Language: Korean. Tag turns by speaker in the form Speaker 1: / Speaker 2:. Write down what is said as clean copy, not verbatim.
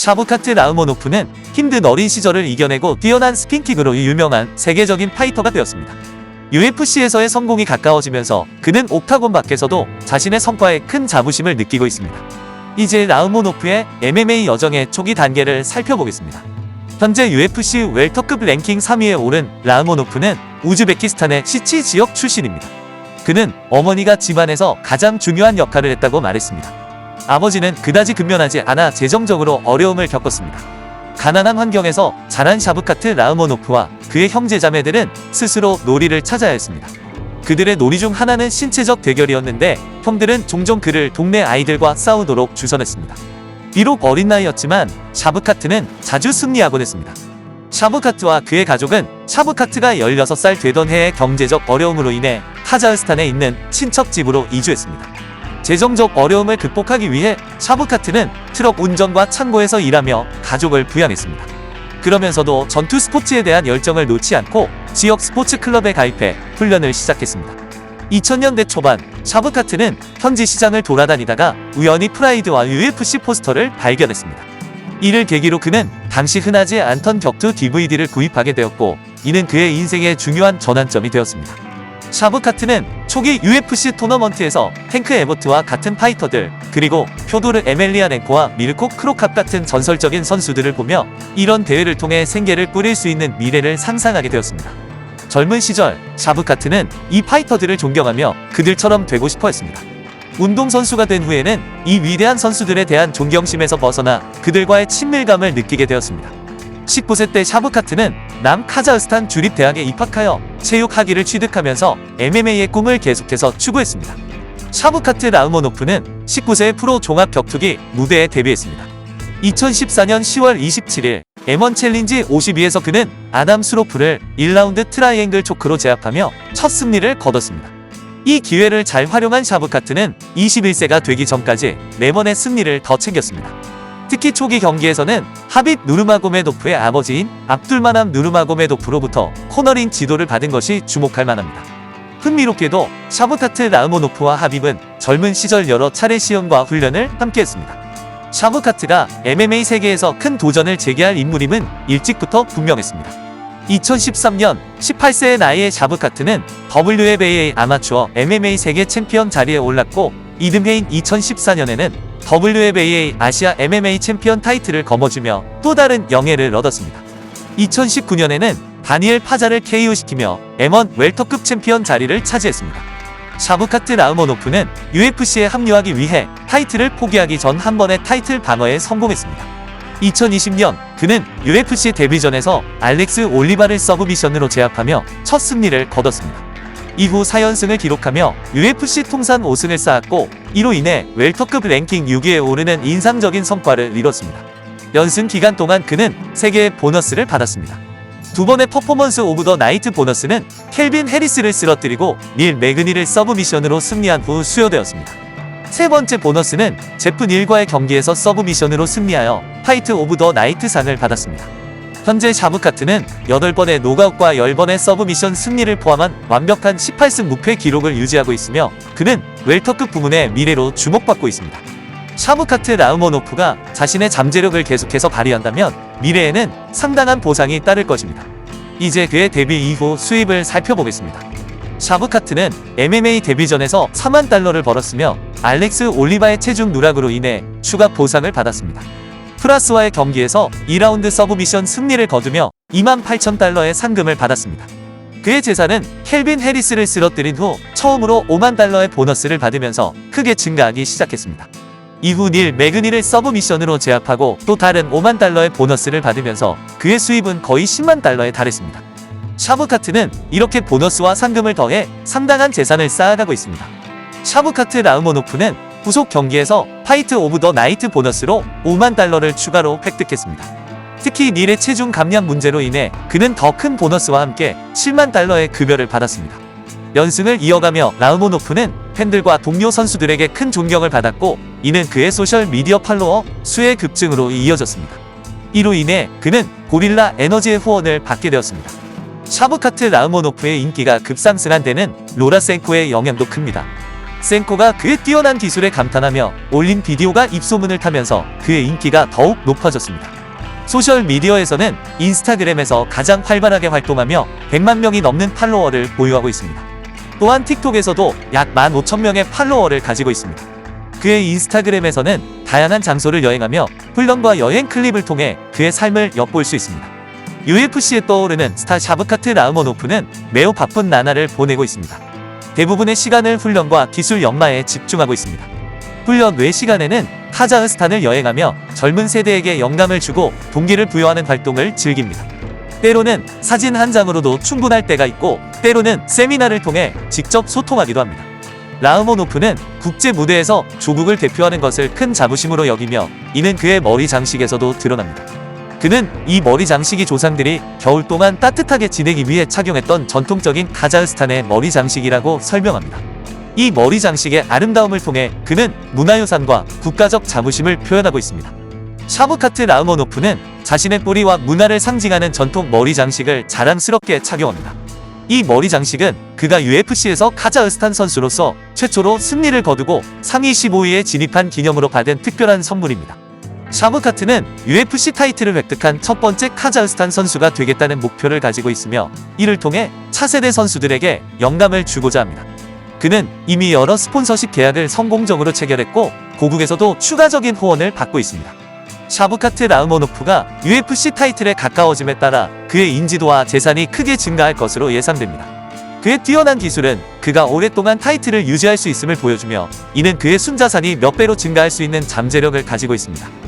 Speaker 1: 샤브카트 라흐모노프는 힘든 어린 시절을 이겨내고 뛰어난 스핀킥으로 유명한 세계적인 파이터가 되었습니다. UFC에서의 성공이 가까워지면서 그는 옥타곤 밖에서도 자신의 성과에 큰 자부심을 느끼고 있습니다. 이제 라흐모노프의 MMA 여정의 초기 단계를 살펴보겠습니다. 현재 UFC 웰터급 랭킹 3위에 오른 라흐모노프는 우즈베키스탄의 시치 지역 출신입니다. 그는 어머니가 집안에서 가장 중요한 역할을 했다고 말했습니다. 아버지는 그다지 근면하지 않아 재정적으로 어려움을 겪었습니다. 가난한 환경에서 자란 샤브카트 라흐모노프와 그의 형제자매들은 스스로 놀이를 찾아야 했습니다. 그들의 놀이 중 하나는 신체적 대결이었는데 형들은 종종 그를 동네 아이들과 싸우도록 주선했습니다. 비록 어린 나이였지만 샤브카트는 자주 승리하곤 했습니다. 샤브카트와 그의 가족은 샤브카트가 16살 되던 해의 경제적 어려움으로 인해 카자흐스탄에 있는 친척 집으로 이주했습니다. 재정적 어려움을 극복하기 위해 샤브카트는 트럭 운전과 창고에서 일하며 가족을 부양했습니다. 그러면서도 전투 스포츠에 대한 열정을 놓지 않고 지역 스포츠 클럽에 가입해 훈련을 시작했습니다. 2000년대 초반 샤브카트는 현지 시장을 돌아다니다가 우연히 프라이드와 UFC 포스터를 발견했습니다. 이를 계기로 그는 당시 흔하지 않던 격투 DVD를 구입하게 되었고 이는 그의 인생의 중요한 전환점이 되었습니다. 샤브카트는 초기 UFC 토너먼트에서 탱크 에버트와 같은 파이터들 그리고 퓨도르 에멜리아넨코와 미르코 크로캅 같은 전설적인 선수들을 보며 이런 대회를 통해 생계를 꾸릴 수 있는 미래를 상상하게 되었습니다. 젊은 시절 샤브카트는 이 파이터들을 존경하며 그들처럼 되고 싶어 했습니다. 운동선수가 된 후에는 이 위대한 선수들에 대한 존경심에서 벗어나 그들과의 친밀감을 느끼게 되었습니다. 19세 때 샤브카트는 남카자흐스탄 주립대학에 입학하여 체육학위를 취득하면서 MMA의 꿈을 계속해서 추구했습니다. 샤브카트 라흐모노프는 19세의 프로 종합격투기 무대에 데뷔했습니다. 2014년 10월 27일 M1 챌린지 52에서 그는 아담 스로프를 1라운드 트라이앵글 초크로 제압하며 첫 승리를 거뒀습니다. 이 기회를 잘 활용한 샤브카트는 21세가 되기 전까지 4번의 승리를 더 챙겼습니다. 특히 초기 경기에서는 하빕 누르마고메도프의 아버지인 압둘마남 누르마고메도프로부터 코너링 지도를 받은 것이 주목할 만합니다. 흥미롭게도 샤브카트 라흐모노프와 하빕은 젊은 시절 여러 차례 시험과 훈련을 함께했습니다. 샤브카트가 MMA 세계에서 큰 도전을 제기할 인물임은 일찍부터 분명했습니다. 2013년 18세의 나이에 샤브카트는 WBA 아마추어 MMA 세계 챔피언 자리에 올랐고 이듬해인 2014년에는 WBA 아시아 MMA 챔피언 타이틀을 거머쥐며 또 다른 영예를 얻었습니다. 2019년에는 다니엘 파자를 KO시키며 M1 웰터급 챔피언 자리를 차지했습니다. 샤브카트 라흐모노프는 UFC에 합류하기 위해 타이틀을 포기하기 전 한 번의 타이틀 방어에 성공했습니다. 2020년 그는 UFC 데뷔전에서 알렉스 올리바를 서브미션으로 제압하며 첫 승리를 거뒀습니다. 이후 4연승을 기록하며 UFC 통산 5승을 쌓았고 이로 인해 웰터급 랭킹 6위에 오르는 인상적인 성과를 이뤘습니다. 연승 기간 동안 그는 3개의 보너스를 받았습니다. 두 번의 퍼포먼스 오브 더 나이트 보너스는 켈빈 해리스를 쓰러뜨리고 닐 매그니를 서브미션으로 승리한 후 수여되었습니다. 세 번째 보너스는 제프 닐과의 경기에서 서브미션으로 승리하여 파이트 오브 더 나이트 상을 받았습니다. 현재 샤브카트는 8번의 노가웃과 10번의 서브미션 승리를 포함한 완벽한 18승 무패 기록을 유지하고 있으며 그는 웰터급 부문의 미래로 주목받고 있습니다. 샤브카트 라흐모노프가 자신의 잠재력을 계속해서 발휘한다면 미래에는 상당한 보상이 따를 것입니다. 이제 그의 데뷔 이후 수입을 살펴보겠습니다. 샤브카트는 MMA 데뷔전에서 4만 달러를 벌었으며 알렉스 올리바의 체중 누락으로 인해 추가 보상을 받았습니다. 프라스와의 경기에서 2라운드 서브미션 승리를 거두며 28,000달러의 상금을 받았습니다. 그의 재산은 켈빈 해리스를 쓰러뜨린 후 처음으로 5만 달러의 보너스를 받으면서 크게 증가하기 시작했습니다. 이후 닐 매그니를 서브미션으로 제압하고 또 다른 5만 달러의 보너스를 받으면서 그의 수입은 거의 10만 달러에 달했습니다. 샤브카트는 이렇게 보너스와 상금을 더해 상당한 재산을 쌓아가고 있습니다. 샤브카트 라흐모노프는 후속 경기에서 파이트 오브 더 나이트 보너스로 5만 달러를 추가로 획득했습니다. 특히 닐의 체중 감량 문제로 인해 그는 더 큰 보너스와 함께 7만 달러의 급여를 받았습니다. 연승을 이어가며 라흐모노프는 팬들과 동료 선수들에게 큰 존경을 받았고 이는 그의 소셜 미디어 팔로워 수의 급증으로 이어졌습니다. 이로 인해 그는 고릴라 에너지의 후원을 받게 되었습니다. 샤브카트 라흐모노프의 인기가 급상승한 데는 로라센코의 영향도 큽니다. 센코가 그의 뛰어난 기술에 감탄하며 올린 비디오가 입소문을 타면서 그의 인기가 더욱 높아졌습니다. 소셜미디어에서는 인스타그램에서 가장 활발하게 활동하며 100만 명이 넘는 팔로워를 보유하고 있습니다. 또한 틱톡에서도 약 15,000명의 팔로워를 가지고 있습니다. 그의 인스타그램에서는 다양한 장소를 여행하며 훈련과 여행 클립을 통해 그의 삶을 엿볼 수 있습니다. UFC에 떠오르는 스타 샤브카트 라흐모노프는 매우 바쁜 나날을 보내고 있습니다. 대부분의 시간을 훈련과 기술 연마에 집중하고 있습니다. 훈련 외 시간에는 카자흐스탄을 여행하며 젊은 세대에게 영감을 주고 동기를 부여하는 활동을 즐깁니다. 때로는 사진 한 장으로도 충분할 때가 있고 때로는 세미나를 통해 직접 소통하기도 합니다. 라흐모노프는 국제 무대에서 조국을 대표하는 것을 큰 자부심으로 여기며 이는 그의 머리 장식에서도 드러납니다. 그는 이 머리 장식이 조상들이 겨울 동안 따뜻하게 지내기 위해 착용했던 전통적인 카자흐스탄의 머리 장식이라고 설명합니다. 이 머리 장식의 아름다움을 통해 그는 문화유산과 국가적 자부심을 표현하고 있습니다. 샤브카트 라흐모노프는 자신의 뿌리와 문화를 상징하는 전통 머리 장식을 자랑스럽게 착용합니다. 이 머리 장식은 그가 UFC에서 카자흐스탄 선수로서 최초로 승리를 거두고 상위 15위에 진입한 기념으로 받은 특별한 선물입니다. 샤브카트는 UFC 타이틀을 획득한 첫 번째 카자흐스탄 선수가 되겠다는 목표를 가지고 있으며 이를 통해 차세대 선수들에게 영감을 주고자 합니다. 그는 이미 여러 스폰서십 계약을 성공적으로 체결했고 고국에서도 추가적인 후원을 받고 있습니다. 샤브카트 라흐모노프가 UFC 타이틀에 가까워짐에 따라 그의 인지도와 재산이 크게 증가할 것으로 예상됩니다. 그의 뛰어난 기술은 그가 오랫동안 타이틀을 유지할 수 있음을 보여주며 이는 그의 순자산이 몇 배로 증가할 수 있는 잠재력을 가지고 있습니다.